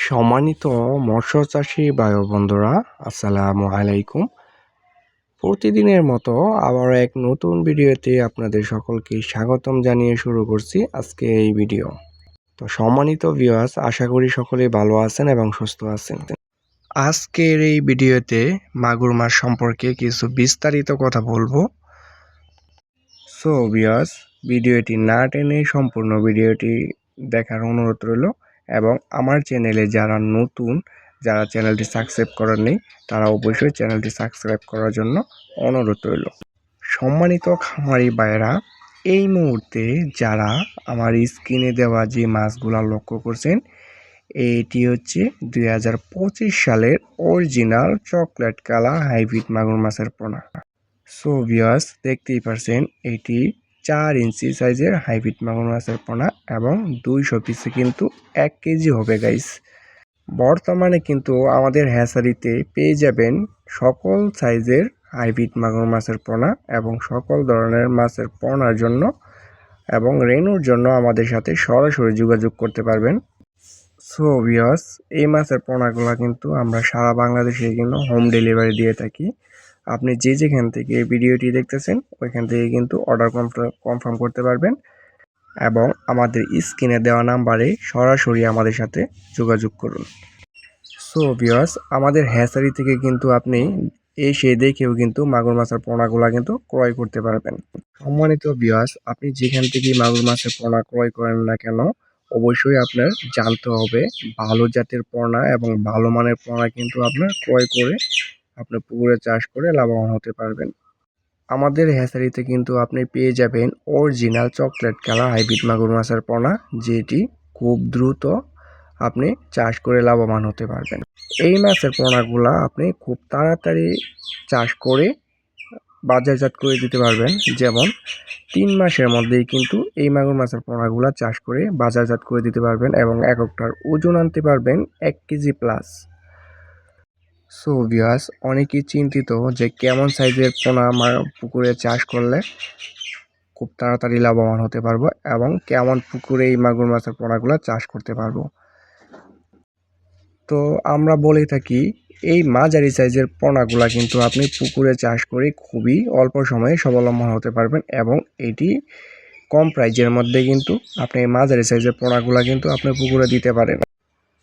সম্মানিত মৎস্য চাষী ভাই ও বন্ধুরা, আসসালামু আলাইকুম। প্রতিদিনের মতো আবারও এক নতুন ভিডিওতে আপনাদের সকলকে স্বাগতম জানিয়ে শুরু করছি আজকে এই ভিডিও। তো সম্মানিত ভিউয়ার্স, আশা করি সকলেই ভালো আছেন এবং সুস্থ আছেন। আজকের এই ভিডিওতে মাগুর মাছ সম্পর্কে কিছু বিস্তারিত কথা বলবো। সো ভিউয়ার্স, ভিডিওটি না টেনে সম্পূর্ণ ভিডিওটি দেখার অনুরোধ রইল এবং আমার চ্যানেলে যারা নতুন, যারা চ্যানেলটি সাবস্ক্রাইব করেননি, তারা অবশ্যই চ্যানেলটি সাবস্ক্রাইব করার জন্য অনুরোধ রইল। সম্মানিত খামারি ভাইয়েরা, এই মুহূর্তে যারা আমার স্ক্রিনে দেওয়া যে মাছগুলো লক্ষ্য করছেন, এটি হচ্ছে 2025 সালের অরিজিনাল চকলেট কালার হাইব্রিড মাগুর মাছের পোনা। সো ভিউয়ার্স, দেখতেই পারছেন এটি 4 ইঞ্চি সাইজের হাইব্রিড মাগুর মাছের পোনা এবং 200 পিসে কিন্তু 1 কেজি হবে গাইস। বর্তমানে কিন্তু আমাদের হ্যাচারিতে পেয়ে যাবেন সকল সাইজের হাইব্রিড মাগুর মাছের পোনা এবং সকল ধরনের মাছের পোনার জন্য এবং রেনুর জন্য আমাদের সাথে সরাসরি যোগাযোগ করতে পারবেন। সো ভিউয়ার্স, এই মাছের পোনাগুলো কিন্তু আমরা সারা বাংলাদেশে কিন্তু হোম ডেলিভারি দিয়ে থাকি। আপনি যে যেখান থেকে ভিডিওটি দেখতেছেন ওইখান থেকে কিন্তু অর্ডার কনফার্ম করতে পারবেন এবং আমাদের স্ক্রিনে দেওয়া নাম্বারে সরাসরি আমাদের সাথে যোগাযোগ করুন। সো ভিউয়ার্স, আমাদের হ্যাচারি থেকে কিন্তু আপনি এসে দেখেও কিন্তু মাগুর মাছের পোনাগুলা কিন্তু ক্রয় করতে পারবেন। সম্মানিত ভিউয়ার্স, আপনি যেখান থেকে মাগুর মাছের পোনা ক্রয় করেন না কেন, অবশ্যই আপনার জানতে হবে ভালো জাতের পোনা এবং ভালো মানের পোনা কিন্তু আপনার ক্রয় করে আপনি পুকুরে চাষ করে লাভবান হতে পারবেন। আমাদের হ্যাচারিতে কিন্তু আপনি পেয়ে যাবেন অরিজিনাল চকলেট কালার হাইব্রিড মাগুর মাছের পোনা, যেটি খুব দ্রুত আপনি চাষ করে লাভবান হতে পারবেন। এই মাছের পোনাগুলা আপনি খুব তাড়াতাড়ি চাষ করে বাজারজাত করে দিতে পারবেন। যেমন 3 মাসের মধ্যেই কিন্তু এই মাগুর মাছের পোনাগুলা চাষ করে বাজারজাত করে দিতে পারবেন এবং একটার ওজন আনতে পারবেন 1 কেজি প্লাস। সো ভিউয়ার্স, অনেকেই চিন্তিত যে কেমন সাইজের পোনা আমার পুকুরে চাষ করলে খুব তাড়াতাড়ি লাভবান হতে পারবো এবং কেমন পুকুরে এই মাগুর মাছের পোনাগুলো চাষ করতে পারবো। তো আমরা বলে থাকি এই মাঝারি সাইজের পোনাগুলা কিন্তু আপনি পুকুরে চাষ করে খুবই অল্প সময়ে স্বাবলম্বন হতে পারবেন এবং এটি কম প্রাইজের মধ্যে কিন্তু আপনি এই মাঝারি সাইজের পোনাগুলা কিন্তু আপনি পুকুরে দিতে পারেন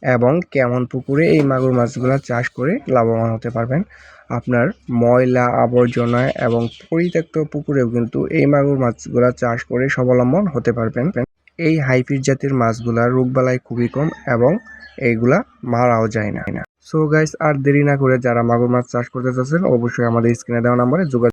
এবং কেমন পুকুরে এই মাগুর মাছগুলা চাষ করে লাভবান হতে পারবেন। আপনার ময়লা আবর্জনা এবং পরিত্যক্ত পুকুরেও কিন্তু এই মাগুর মাছগুলা চাষ করে স্বাবলম্বন হতে পারবেন। এই হাইব্রিড জাতের মাছগুলার রোগবালাই খুবই কম এবং এইগুলা মারাও যায় না। সো গাইস, আর দেরি না করে যারা মাগুর মাছ চাষ করতে চাচ্ছেন অবশ্যই আমাদের স্ক্রিনে দেওয়া নম্বরে যোগাযোগ